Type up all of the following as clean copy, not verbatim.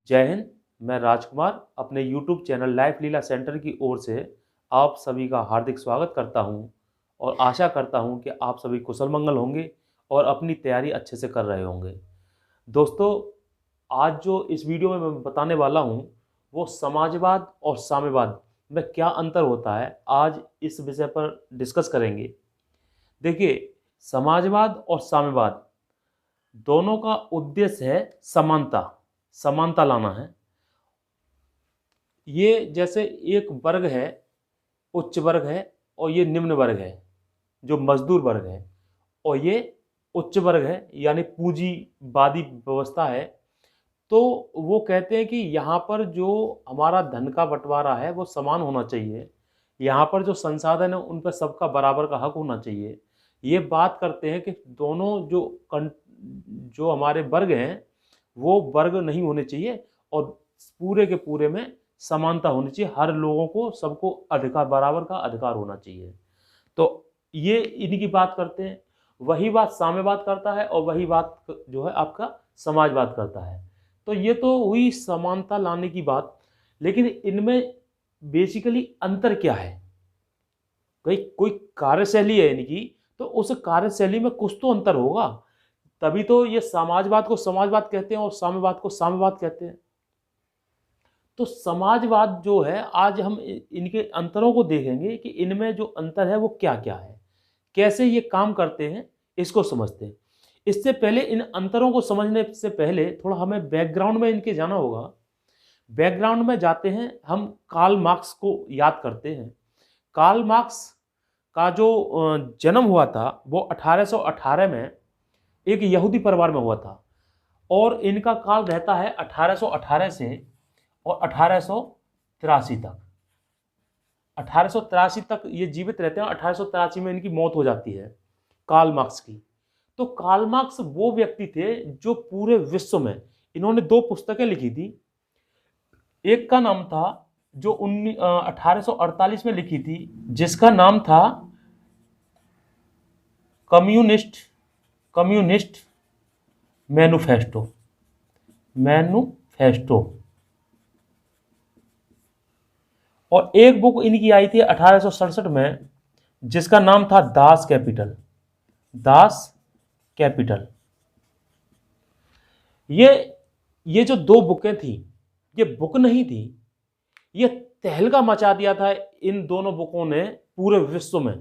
जय हिंद। मैं राजकुमार अपने यूट्यूब चैनल लाइफ लीला सेंटर की ओर से आप सभी का हार्दिक स्वागत करता हूं और आशा करता हूं कि आप सभी कुशल मंगल होंगे और अपनी तैयारी अच्छे से कर रहे होंगे। दोस्तों, आज जो इस वीडियो में मैं बताने वाला हूं वो समाजवाद और साम्यवाद में क्या अंतर होता है, आज इस विषय पर डिस्कस करेंगे। देखिए, समाजवाद और साम्यवाद दोनों का उद्देश्य है समानता, समानता लाना है। ये जैसे एक वर्ग है, उच्च वर्ग है और ये निम्न वर्ग है जो मजदूर वर्ग है, और ये उच्च वर्ग है यानी पूंजीवादी व्यवस्था है। तो वो कहते हैं कि यहाँ पर जो हमारा धन का बंटवारा है वो समान होना चाहिए, यहाँ पर जो संसाधन है उन पर सबका बराबर का हक होना चाहिए। ये बात करते हैं कि दोनों जो हमारे वर्ग हैं वो वर्ग नहीं होने चाहिए और पूरे के पूरे में समानता होनी चाहिए, हर लोगों को सबको अधिकार, बराबर का अधिकार होना चाहिए। तो ये इनकी बात करते हैं। वही बात साम्यवाद करता है और वही बात जो है आपका समाजवाद करता है। तो ये तो हुई समानता लाने की बात, लेकिन इनमें बेसिकली अंतर क्या है? कोई कोई कार्यशैली है इनकी, तो उस कार्यशैली में कुछ तो अंतर होगा, तभी तो ये समाजवाद को समाजवाद कहते हैं और साम्यवाद को साम्यवाद कहते हैं। तो समाजवाद जो है, आज हम इनके अंतरों को देखेंगे कि इनमें जो अंतर है वो क्या क्या है, कैसे ये काम करते हैं, इसको समझते हैं। इससे पहले, इन अंतरों को समझने से पहले थोड़ा हमें बैकग्राउंड में इनके जाना होगा। बैकग्राउंड में जाते हैं, हम कार्ल मार्क्स को याद करते हैं। कार्ल मार्क्स का जो जन्म हुआ था वो 1818 में एक यहूदी परिवार में हुआ था, और इनका काल रहता है 1818 से और 1883 तक। 1883 तक ये जीवित रहते हैं, 1883 में इनकी मौत हो जाती है कार्ल मार्क्स की। तो कार्ल मार्क्स वो व्यक्ति थे जो पूरे विश्व में, इन्होंने दो पुस्तकें लिखी थी। एक का नाम था जो 1848 में लिखी थी, जिसका नाम था कम्युनिस्ट कम्युनिस्ट मैनिफेस्टो मैनिफेस्टो और एक बुक इनकी आई थी 1867 में, जिसका नाम था दास कैपिटल। Das Kapital. ये जो दो बुकें थी, ये बुक नहीं थी, ये तहलका मचा दिया था इन दोनों बुकों ने पूरे विश्व में।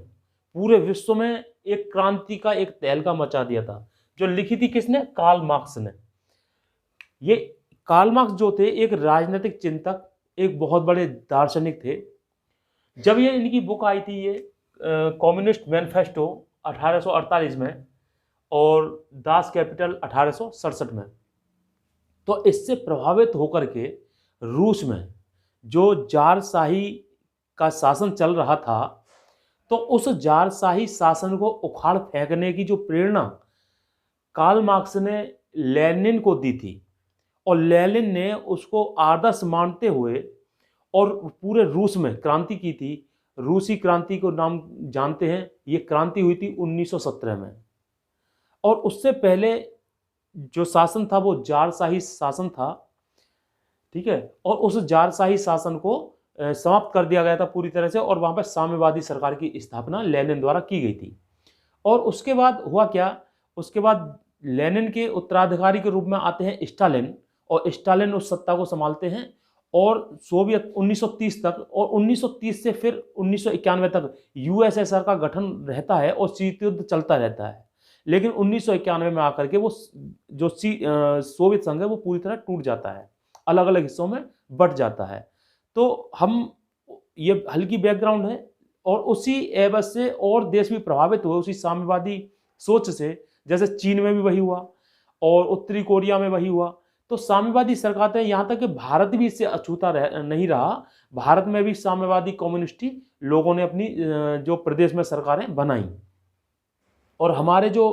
पूरे विश्व में एक क्रांति का एक तहलका मचा दिया था। जो लिखी थी किसने? कार्ल मार्क्स ने। ये कार्ल मार्क्स जो थे एक राजनीतिक चिंतक, एक बहुत बड़े दार्शनिक थे। जब ये इनकी बुक आई थी, ये कम्युनिस्ट मैनिफेस्टो 1848 में और दास कैपिटल 1867 में, तो इससे प्रभावित होकर के रूस में जो जारशाही का शासन चल रहा था, तो उस जारशाही शासन को उखाड़ फेंकने की जो प्रेरणा कार्ल मार्क्स ने लेनिन को दी थी, और लेनिन ने उसको आदर्श मानते हुए और पूरे रूस में क्रांति की थी। रूसी क्रांति को नाम जानते हैं। ये क्रांति हुई थी 1917 में, और उससे पहले जो शासन था वो जारशाही शासन था, ठीक है। और उस जारशाही शासन को समाप्त कर दिया गया था पूरी तरह से, और वहाँ पर साम्यवादी सरकार की स्थापना लेनिन द्वारा की गई थी। और उसके बाद हुआ क्या? उसके बाद लेनिन के उत्तराधिकारी के रूप में आते हैं स्टालिन, और स्टालिन उस सत्ता को संभालते हैं, और सोवियत 1930 तक, और 1930 से फिर 1991 तक यूएसएसआर का गठन रहता है और शीत युद्ध चलता रहता है। लेकिन 1991 में आकर के वो जो सोवियत संघ है वो पूरी तरह टूट जाता है, अलग अलग हिस्सों में बट जाता है। तो हम, ये हल्की बैकग्राउंड है, और उसी एवज से और देश भी प्रभावित हुए उसी साम्यवादी सोच से। जैसे चीन में भी वही हुआ और उत्तरी कोरिया में वही हुआ। तो साम्यवादी सरकार, यहाँ तक कि भारत भी इससे अछूता नहीं रहा। भारत में भी साम्यवादी कम्युनिस्टी लोगों ने अपनी जो प्रदेश में सरकारें बनाई। और हमारे जो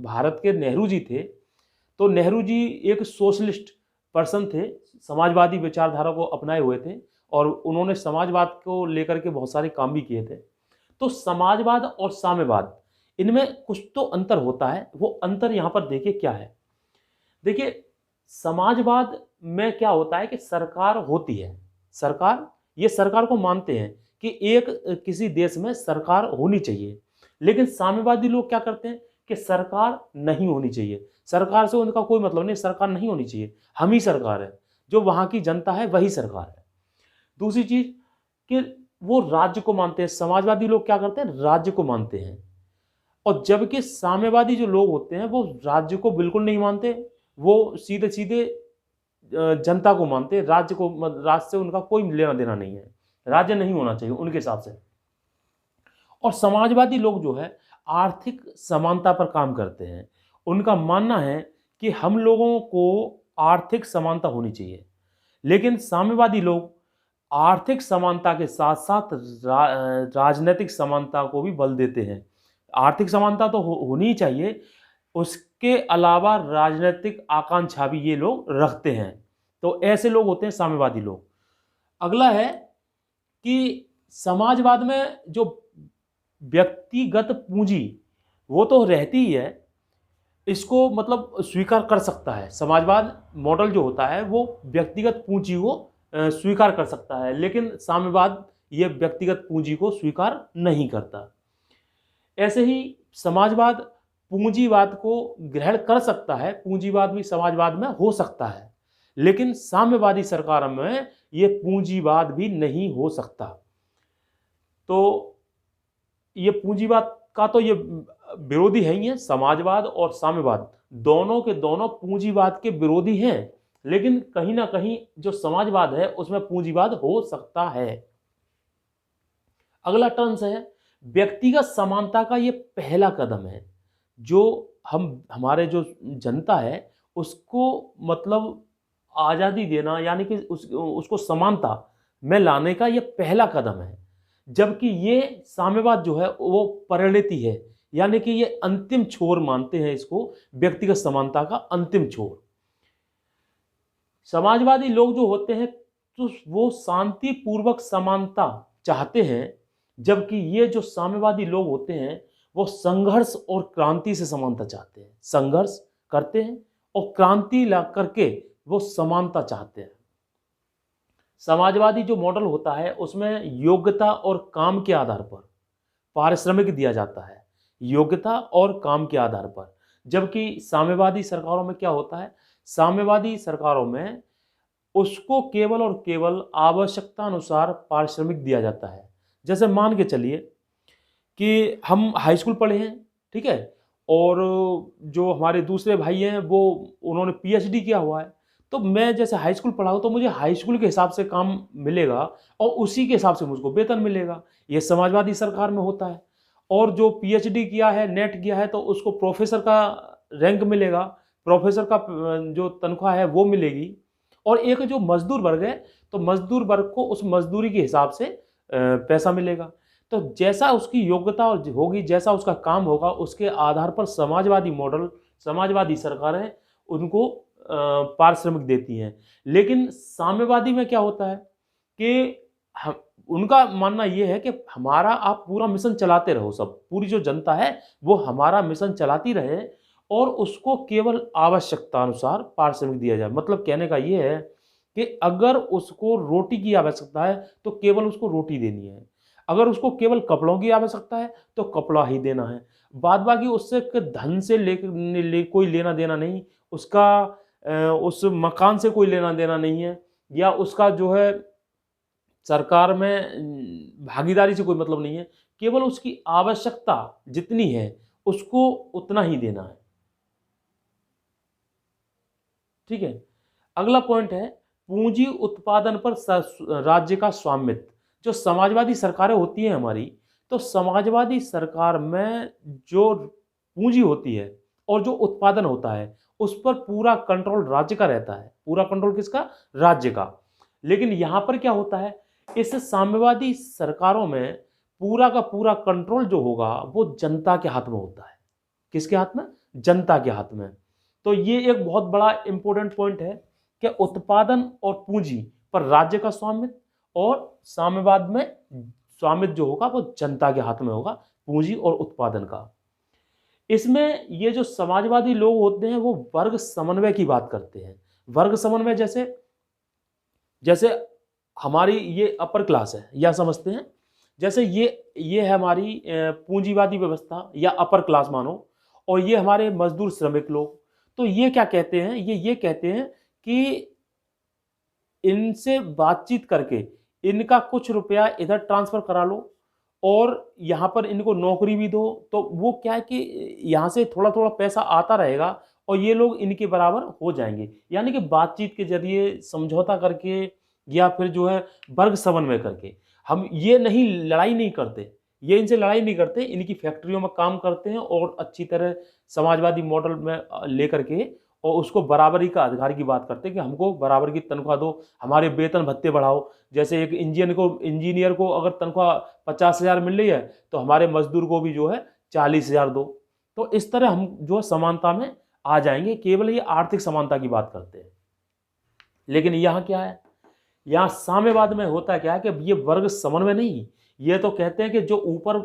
भारत के नेहरू जी थे, तो नेहरू जी एक सोशलिस्ट पर्सन थे, समाजवादी विचारधारा को अपनाए हुए थे, और उन्होंने समाजवाद को लेकर के बहुत सारे काम भी किए थे। तो समाजवाद और साम्यवाद, इनमें कुछ तो अंतर होता है। वो अंतर यहाँ पर देखिए क्या है। देखिए, समाजवाद में क्या होता है कि सरकार होती है, सरकार, ये सरकार को मानते हैं कि एक किसी देश में सरकार होनी चाहिए। लेकिन साम्यवादी लोग क्या करते हैं कि सरकार नहीं होनी चाहिए, सरकार से उनका कोई मतलब नहीं, सरकार नहीं होनी चाहिए, हम ही सरकार है, जो वहाँ की जनता है वही सरकार है। दूसरी चीज कि वो राज्य को मानते हैं, समाजवादी लोग क्या करते हैं, राज्य को मानते हैं। और जबकि साम्यवादी जो लोग होते हैं वो राज्य को बिल्कुल नहीं मानते, वो सीधे सीधे जनता को मानते हैं, राज्य को, राज्य से उनका कोई लेना देना नहीं है, राज्य नहीं होना चाहिए उनके हिसाब से। और समाजवादी लोग जो है आर्थिक समानता पर काम करते हैं, उनका मानना है कि हम लोगों को आर्थिक समानता होनी चाहिए। लेकिन साम्यवादी लोग आर्थिक समानता के साथ साथ राजनीतिक समानता को भी बल देते हैं। आर्थिक समानता तो होनी ही चाहिए, उसके अलावा राजनीतिक आकांक्षा भी ये लोग रखते हैं। तो ऐसे लोग होते हैं साम्यवादी लोग। अगला है कि समाजवाद में जो व्यक्तिगत पूंजी वो तो रहती ही है, इसको मतलब स्वीकार कर सकता है, समाजवाद मॉडल जो होता है वो व्यक्तिगत पूंजी को स्वीकार कर सकता है, लेकिन साम्यवाद ये व्यक्तिगत पूंजी को स्वीकार नहीं करता। ऐसे ही समाजवाद पूंजीवाद को ग्रहण कर सकता है, पूंजीवाद भी समाजवाद में हो सकता है, लेकिन साम्यवादी सरकार में ये पूंजीवाद भी नहीं हो सकता। तो ये पूंजीवाद का तो ये विरोधी है ही है, समाजवाद और साम्यवाद दोनों के दोनों पूंजीवाद के विरोधी हैं, लेकिन कहीं ना कहीं जो समाजवाद है उसमें पूंजीवाद हो सकता है। अगला टर्म्स है व्यक्तिगत समानता का ये पहला कदम है, जो हमारे जो जनता है उसको मतलब आज़ादी देना, यानी कि उसको समानता में लाने का ये पहला कदम है। जबकि ये साम्यवाद जो है वो परिणति है, यानी कि ये अंतिम छोर मानते हैं इसको, व्यक्तिगत समानता का अंतिम छोर। समाजवादी लोग जो होते हैं तो वो शांतिपूर्वक समानता चाहते हैं, जबकि ये जो साम्यवादी लोग होते हैं वो संघर्ष और क्रांति से समानता चाहते हैं, संघर्ष करते हैं और क्रांति ला करके वो समानता चाहते हैं। समाजवादी जो मॉडल होता है उसमें योग्यता और काम के आधार पर पारिश्रमिक दिया जाता है, योग्यता और काम के आधार पर। जबकि साम्यवादी सरकारों में क्या होता है, साम्यवादी सरकारों में उसको केवल और केवल आवश्यकता अनुसार पारिश्रमिक दिया जाता है। जैसे मान के चलिए कि हम हाई स्कूल पढ़े हैं, ठीक है, और जो हमारे दूसरे भाई हैं वो उन्होंने पीएचडी किया हुआ है, तो मैं जैसे हाई स्कूल पढ़ा हूँ तो मुझे हाई स्कूल के हिसाब से काम मिलेगा और उसी के हिसाब से मुझको वेतन मिलेगा। ये समाजवादी सरकार में होता है। और जो पीएचडी किया है, नेट किया है, तो उसको प्रोफेसर का रैंक मिलेगा, प्रोफेसर का जो तनख्वाह है वो मिलेगी। और एक जो मजदूर वर्ग है तो मजदूर वर्ग को उस मजदूरी के हिसाब से पैसा मिलेगा। तो जैसा उसकी योग्यता होगी, जैसा उसका काम होगा, उसके आधार पर समाजवादी मॉडल, समाजवादी सरकारें उनको पारिश्रमिक देती हैं। लेकिन साम्यवादी में क्या होता है कि उनका मानना यह है कि हमारा आप पूरा मिशन चलाते रहो, सब पूरी जो जनता है वो हमारा मिशन चलाती रहे और उसको केवल आवश्यकता अनुसार पारिश्रमिक दिया जाए। मतलब कहने का ये है कि अगर उसको रोटी की आवश्यकता है तो केवल उसको रोटी देनी है, अगर उसको केवल कपड़ों की आवश्यकता है तो कपड़ा ही देना है, बाद बाकी उससे धन से कोई लेना देना नहीं, उसका उस मकान से कोई लेना देना नहीं है, या उसका जो है सरकार में भागीदारी से कोई मतलब नहीं है, केवल उसकी आवश्यकता जितनी है उसको उतना ही देना है। ठीक है। अगला पॉइंट है पूंजी उत्पादन पर राज्य का स्वामित्व। जो समाजवादी सरकारें होती हैं हमारी, तो समाजवादी सरकार में जो पूंजी होती है और जो उत्पादन होता है उस पर पूरा कंट्रोल राज्य का रहता है। पूरा कंट्रोल किसका? राज्य का। लेकिन यहां पर क्या होता है, इस साम्यवादी सरकारों में पूरा का पूरा कंट्रोल जो होगा वो जनता के हाथ में होता है। किसके हाथ में? जनता के हाथ में। तो ये एक बहुत बड़ा इंपॉर्टेंट पॉइंट है कि उत्पादन और पूंजी पर राज्य का स्वामित्व और साम्यवाद में स्वामित्व जो होगा वो जनता के हाथ में होगा, पूंजी और उत्पादन का। इसमें ये जो समाजवादी लोग होते हैं वो वर्ग समन्वय की बात करते हैं, वर्ग समन्वय जैसे जैसे हमारी ये अपर क्लास है, या समझते हैं जैसे ये है हमारी पूंजीवादी व्यवस्था या अपर क्लास मानो, और ये हमारे मजदूर श्रमिक लोग। तो ये क्या कहते हैं, ये कहते हैं कि इनसे बातचीत करके इनका कुछ रुपया इधर ट्रांसफर करा लो और यहाँ पर इनको नौकरी भी दो, तो वो क्या है कि यहाँ से थोड़ा थोड़ा पैसा आता रहेगा और ये लोग इनके बराबर हो जाएंगे। यानी कि बातचीत के जरिए समझौता करके या फिर जो है वर्ग समन्वय करके हम ये नहीं लड़ाई नहीं करते, ये इनसे लड़ाई नहीं करते, इनकी फैक्ट्रियों में काम करते हैं और अच्छी तरह समाजवादी मॉडल में लेकर के और उसको बराबरी का अधिकार की बात करते हैं कि हमको बराबर की तनख्वाह दो, हमारे वेतन भत्ते बढ़ाओ। जैसे एक इंजीनियर को अगर तनख्वाह 50,000 मिल रही है तो हमारे मजदूर को भी जो है 40,000 दो। तो इस तरह हम जो है समानता में आ जाएंगे। केवल ये आर्थिक समानता की बात करते हैं, लेकिन यहाँ क्या है, यहाँ साम्यवाद में होता क्या है कि ये वर्ग समन्वय नहीं, ये तो कहते हैं कि जो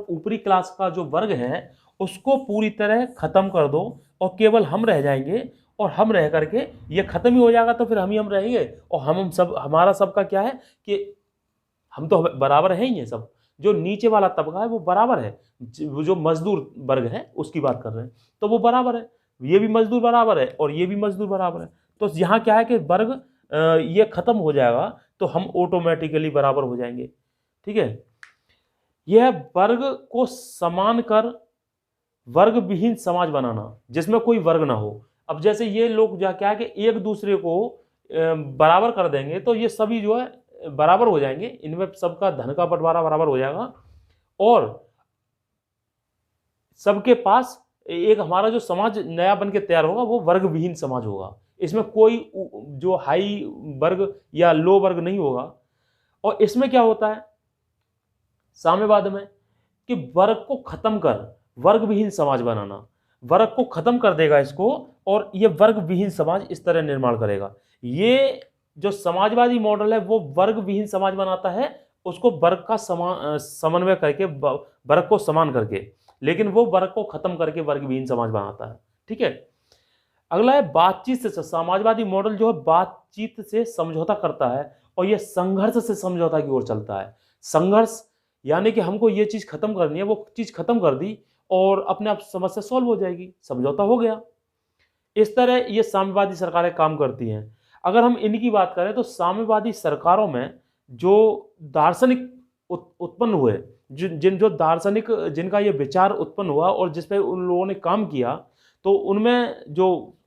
ऊपरी क्लास का जो वर्ग है उसको पूरी तरह खत्म कर दो और केवल हम रह जाएंगे, और हम रह करके ये खत्म ही हो जाएगा तो फिर हम रहेंगे और हम सब, हमारा सबका क्या है कि हम तो बराबर है ही है सब। जो नीचे वाला तबका है वो बराबर है, जो मजदूर वर्ग है उसकी बात कर रहे हैं, तो वो बराबर है, ये भी मजदूर बराबर है और ये भी मजदूर बराबर है। तो यहाँ क्या है कि वर्ग ये खत्म हो जाएगा तो हम ऑटोमेटिकली बराबर हो जाएंगे। ठीक है, यह वर्ग को समान कर वर्ग विहीन समाज बनाना जिसमें कोई वर्ग ना हो। अब जैसे ये लोग क्या है कि एक दूसरे को बराबर कर देंगे तो ये सभी जो है बराबर हो जाएंगे, इनमें सबका धन का बंटवारा बराबर हो जाएगा और सबके पास एक हमारा जो समाज नया बन के तैयार होगा वो वर्ग विहीन समाज होगा। इसमें कोई जो हाई वर्ग या लो वर्ग नहीं होगा। और इसमें क्या होता है साम्यवाद में कि वर्ग को खत्म कर वर्ग विहीन समाज बनाना, वर्ग को खत्म कर देगा इसको और ये वर्ग विहीन समाज इस तरह निर्माण करेगा। ये जो समाजवादी मॉडल है वो वर्ग विहीन समाज बनाता है, उसको वर्ग का समन्वय करके वर्ग को समान करके, लेकिन वो वर्ग को खत्म करके वर्ग विहीन समाज बनाता है। ठीक है, अगला है बातचीत से। समाजवादी मॉडल जो है बातचीत से समझौता करता है और यह संघर्ष से समझौता की ओर चलता है। संघर्ष यानी कि हमको ये चीज खत्म करनी है, वो चीज खत्म कर दी और अपने आप समस्या सॉल्व हो जाएगी, समझौता हो गया। इस तरह ये साम्यवादी सरकारें काम करती हैं। अगर हम इनकी बात करें तो साम्यवादी सरकारों में जो दार्शनिक उत्पन्न हुए, जो दार्शनिक जिनका ये विचार उत्पन्न हुआ और जिस पे उन लोगों ने काम किया, तो उनमें जो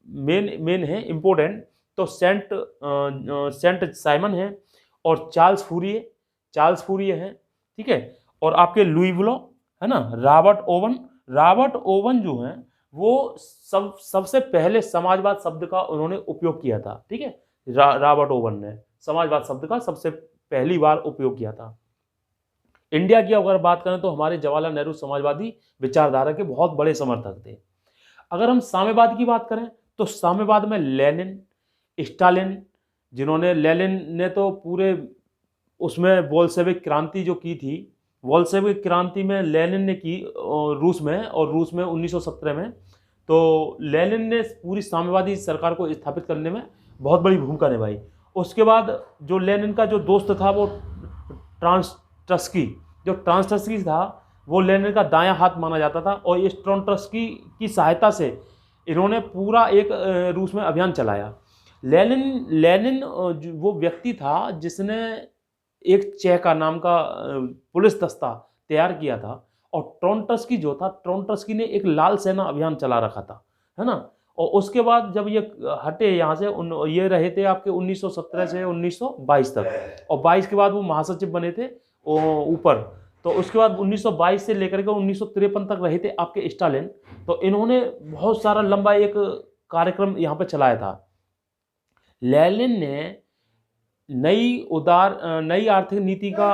मेन है इम्पोर्टेंट, तो सेंट साइमन है और चार्ल्स फूरिये हैं। ठीक है, और आपके लुई ब्लो है ना, रॉबर्ट ओवन जो है वो सबसे पहले समाजवाद शब्द का उन्होंने उपयोग किया था। ठीक है, रॉबर्ट ओवन ने समाजवाद शब्द का सबसे पहली बार उपयोग किया था। इंडिया की अगर बात करें तो हमारे जवाहरलाल नेहरू समाजवादी विचारधारा के बहुत बड़े समर्थक थे। अगर हम साम्यवाद की बात करें तो साम्यवाद में लेनिन, स्टालिन, लेनिन ने तो पूरे उसमें बोल्शेविक क्रांति जो की थी, बोल्शेविक क्रांति में लेनिन ने की रूस में, और रूस में 1917 में। तो लेनिन ने पूरी साम्यवादी सरकार को स्थापित करने में बहुत बड़ी भूमिका निभाई। उसके बाद जो लेनिन का जो दोस्त था वो ट्रॉट्स्की था, वो लेनिन का दायां हाथ माना जाता था और इस ट्रॉट्स्की की सहायता से इन्होंने पूरा एक रूस में अभियान चलाया। लेनिन वो व्यक्ति था जिसने एक चेका नाम का पुलिस दस्ता तैयार किया था, और ट्रॉट्स्की जो था, ट्रॉट्स्की ने एक लाल सेना अभियान चला रखा था, है ना। और उसके बाद जब ये हटे यहाँ से, ये रहे थे आपके 1917 से 1922 तक, और 22 के बाद वो महासचिव बने थे ऊपर। तो उसके बाद 1922 से लेकर के 1953 तक रहे थे आपके स्टालिन। तो इन्होंने बहुत सारा लंबा एक कार्यक्रम यहाँ पे चलाया था। लेनिन ने नई आर्थिक नीति का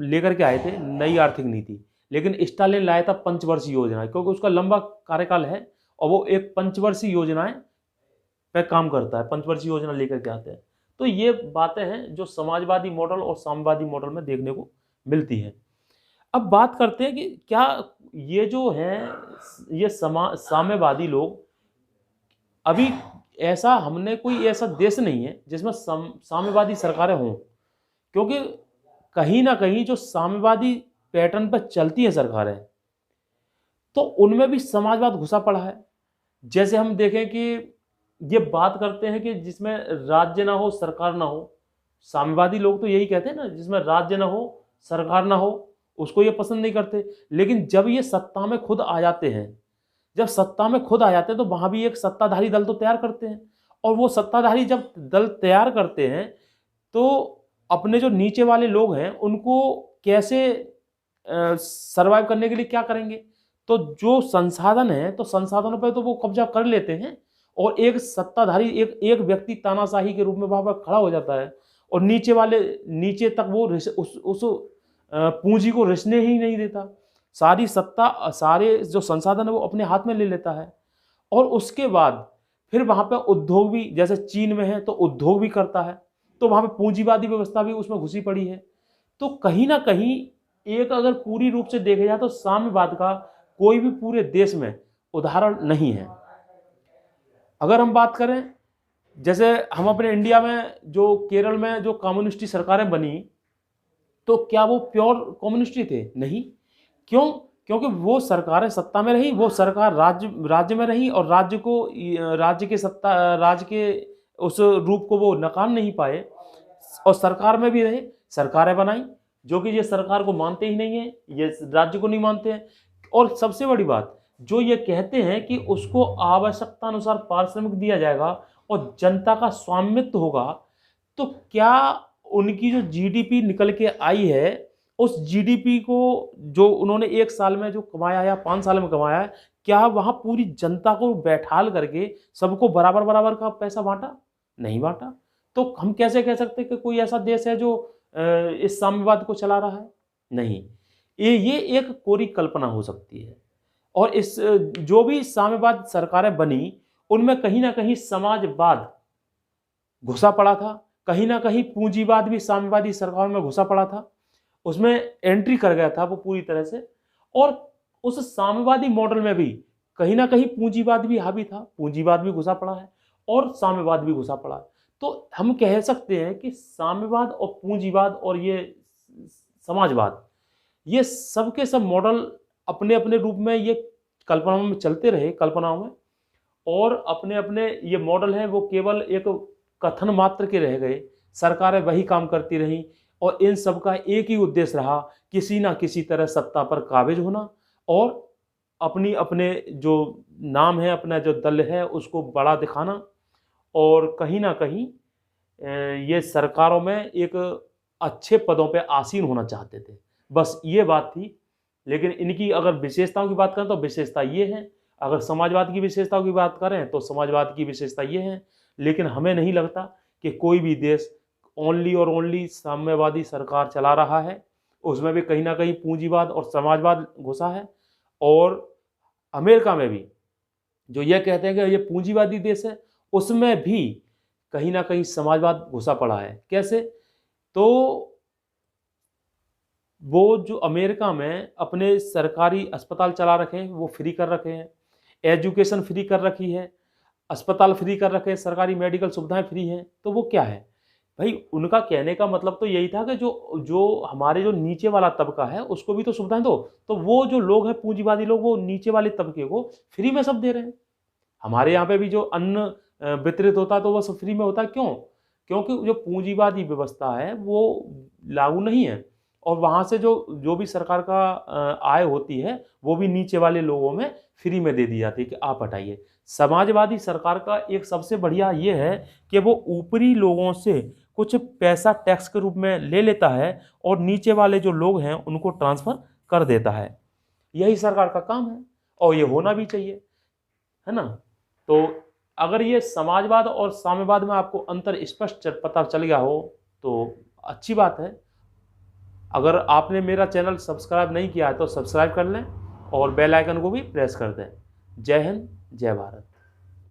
लेकर के आए थे, नई आर्थिक नीति, लेकिन स्टालिन लाया था पंचवर्षीय योजना, क्योंकि उसका लंबा कार्यकाल है और वो एक पंचवर्षीय योजनाएं पे काम करता है, पंचवर्षीय योजना लेकर के आते हैं। तो ये बातें हैं जो समाजवादी मॉडल और साम्यवादी मॉडल में देखने को मिलती हैं। अब बात करते हैं कि क्या ये जो है ये साम्यवादी लोग अभी ऐसा हमने कोई ऐसा देश नहीं है जिसमें साम्यवादी सरकारें हों, क्योंकि कहीं ना कहीं जो साम्यवादी पैटर्न पर चलती है सरकारें, तो उनमें भी समाजवाद घुसा पड़ा है। जैसे हम देखें कि ये बात करते हैं कि जिसमें राज्य ना हो सरकार ना हो, साम्यवादी लोग तो यही कहते हैं ना, जिसमें राज्य ना हो सरकार ना हो, उसको ये पसंद नहीं करते। लेकिन जब ये सत्ता में खुद आ जाते हैं, जब सत्ता में खुद आ जाते हैं, तो वहां भी एक सत्ताधारी दल तो तैयार करते हैं। और वो सत्ताधारी जब दल तैयार करते हैं, तो अपने जो नीचे वाले लोग हैं उनको कैसे सरवाइव करने के लिए क्या करेंगे, तो जो संसाधन है तो संसाधनों पर तो वो कब्जा कर लेते हैं, और एक सत्ताधारी एक एक व्यक्ति तानाशाही के रूप में वहां पर खड़ा हो जाता है, और नीचे वाले नीचे तक वो उस पूंजी को रिसने ही नहीं देता। सारी सत्ता सारे जो संसाधन है वो अपने हाथ में ले लेता है। और उसके बाद फिर वहां पे उद्योग भी, जैसे चीन में है तो उद्योग भी करता है, तो वहां पे पूंजीवादी व्यवस्था भी उसमें घुसी पड़ी है। तो कहीं ना कहीं एक अगर पूरी रूप से देखा जाए तो साम्यवाद का कोई भी पूरे देश में उदाहरण नहीं है। अगर हम बात करें, जैसे हम अपने इंडिया में जो केरल में जो कम्युनिस्टी सरकारें बनी, तो क्या वो प्योर कम्युनिस्टी थे? नहीं। क्यों? क्योंकि वो सरकारें सत्ता में रही, वो सरकार राज्य में रही, और राज्य के उस रूप को वो नकार नहीं पाए, और सरकार में भी रहे, सरकारें बनाई, जो कि ये सरकार को मानते ही नहीं है, ये राज्य को नहीं मानते हैं। और सबसे बड़ी बात, जो ये कहते हैं कि उसको आवश्यकता अनुसार पारिश्रमिक दिया जाएगा और जनता का स्वामित्व होगा, तो क्या उनकी जो जीडीपी निकल के आई है, उस जीडीपी को जो उन्होंने 1 साल में जो कमाया या 5 साल में कमाया है, क्या वहां पूरी जनता को बैठाल करके सबको बराबर बराबर का पैसा बांटा? नहीं बांटा। तो हम कैसे कह सकते कि कोई ऐसा देश है जो इस साम्यवाद को चला रहा है? नहीं। ये एक कोरी कल्पना हो सकती है। और इस जो भी साम्यवाद सरकारें बनी, उनमें कहीं ना कहीं समाजवाद घुसा पड़ा था, कहीं ना कहीं पूंजीवाद भी साम्यवादी सरकार में घुसा पड़ा था, उसमें एंट्री कर गया था वो पूरी तरह से। और उस साम्यवादी मॉडल में भी कहीं ना कहीं पूंजीवाद भी हावी था, पूंजीवाद भी घुसा पड़ा है और साम्यवाद भी घुसा पड़ा है। तो हम कह सकते हैं कि साम्यवाद और पूंजीवाद और ये समाजवाद, ये सब के सब मॉडल अपने अपने रूप में ये कल्पनाओं में चलते रहे, कल्पनाओं में, और अपने अपने ये मॉडल हैं वो केवल एक कथन मात्र के रह गए। सरकारें वही काम करती रहीं, और इन सब का एक ही उद्देश्य रहा, किसी ना किसी तरह सत्ता पर काबिज होना और अपनी अपने जो नाम है, अपना जो दल है, उसको बड़ा दिखाना, और कहीं ना कहीं ये सरकारों में एक अच्छे पदों पे आसीन होना चाहते थे। बस ये बात थी। लेकिन इनकी अगर विशेषताओं की बात करें तो विशेषता ये है, अगर समाजवाद की विशेषताओं की बात करें तो समाजवाद की विशेषता ये है। लेकिन हमें नहीं लगता कि कोई भी देश ओनली और ओनली साम्यवादी सरकार चला रहा है, उसमें भी कहीं ना कहीं पूंजीवाद और समाजवाद घुसा है। और अमेरिका में भी जो ये कहते हैं कि ये पूंजीवादी देश है, उसमें भी कहीं ना कहीं समाजवाद घुसा पड़ा है। कैसे? तो वो जो अमेरिका में अपने सरकारी अस्पताल चला रखे हैं, वो फ्री कर रखे हैं, एजुकेशन फ्री कर रखी है, अस्पताल फ्री कर रखे हैं, सरकारी मेडिकल सुविधाएं फ्री हैं। तो वो क्या है भाई? उनका कहने का मतलब तो यही था कि जो जो हमारे जो नीचे वाला तबका है उसको भी तो सुविधाएं दो। तो वो जो लोग हैं पूंजीवादी लोग, वो नीचे वाले तबके को फ्री में सब दे रहे हैं। हमारे यहाँ पे भी जो अन्न वितरित होता है तो वो सब फ्री में होता है। क्यों? क्योंकि जो पूंजीवादी व्यवस्था है वो लागू नहीं है, और वहाँ से जो जो भी सरकार का आय होती है वो भी नीचे वाले लोगों में फ्री में दे दी जाती है कि आप हटाइए। समाजवादी सरकार का एक सबसे बढ़िया ये है कि वो ऊपरी लोगों से कुछ पैसा टैक्स के रूप में ले लेता है और नीचे वाले जो लोग हैं उनको ट्रांसफ़र कर देता है। यही सरकार का काम है और ये होना भी चाहिए, है ना। तो अगर ये समाजवाद और साम्यवाद में आपको अंतर स्पष्ट पता चल गया हो तो अच्छी बात है। अगर आपने मेरा चैनल सब्सक्राइब नहीं किया है तो सब्सक्राइब कर लें और बेल आइकन को भी प्रेस कर दें। जय हिंद, जय भारत।